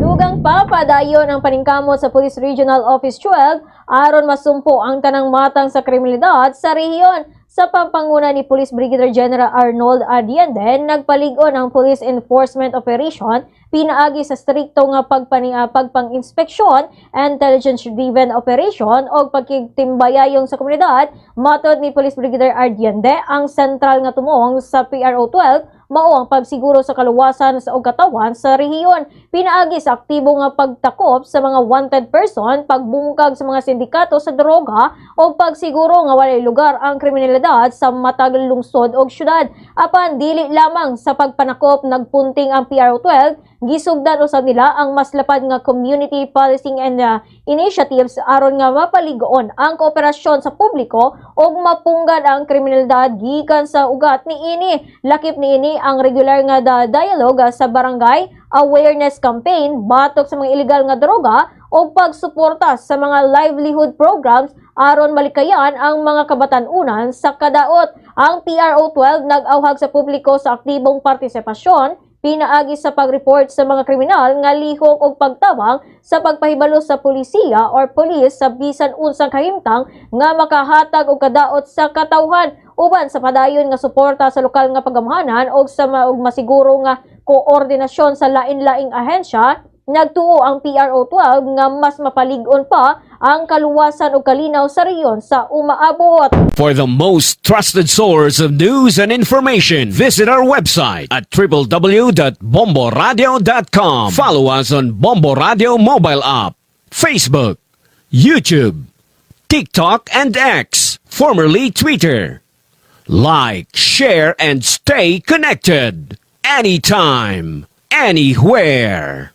Dugang papadayon ang paningkamot sa Police Regional Office 12 aron masumpo ang tanang matang sa kriminalidad sa rehiyon. Sa pampanguna ni Police Brigadier General Arnold Adiende, nagpaligon ang Police Enforcement Operation pinaagi sa strikto nga pagpang-inspeksyon, intelligence-driven operation o pagkitimbayayong sa komunidad. Matod ni Police Brigadier Adiende, ang sentral nga tumong sa PRO 12 mao ang pagsiguro sa kaluwasan sa katawan sa rehiyon, pinaagi sa aktibo nga pagtakop sa mga wanted person, pagbungkag sa mga sindikato sa droga o pagsiguro nga walay lugar ang kriminalidad sa matag lungsod o syudad. Apan dili lamang sa pagpanakop nagpunting ang PRO 12, gisugdan usab nila ang mas lapad nga community policing and initiatives aron nga mapaligoon ang kooperasyon sa publiko o mapunggad ang kriminalidad gikan sa ugat niini. Lakip niini ang regular nga dialogue sa barangay, awareness campaign, batok sa mga illegal nga droga o pagsuporta sa mga livelihood programs aron malikayan ang mga kabatan-unan sa kadaot. Ang PRO 12 nag-awhag sa publiko sa aktibong partisipasyon pinaagi sa pag-report sa mga kriminal nga lihok o pagtabang sa pagpahibalo sa polisiya or police sa bisan unsang kahimtang nga makahatag og kadaot sa katawhan, uban sa padayon nga suporta sa lokal nga paggamhanan o sa masiguro nga koordinasyon sa lain-laing ahensya. Nagtuo ang PRO 12 nga mas mapalig-on pa ang kaluwasan o kalinaw sa rehiyon sa umaabot. For the most trusted source of news and information, visit our website at www.bomboradio.com. Follow us on Bombo Radio mobile app, Facebook, YouTube, TikTok, and X, formerly Twitter. Like, share, and stay connected. Anytime, anywhere.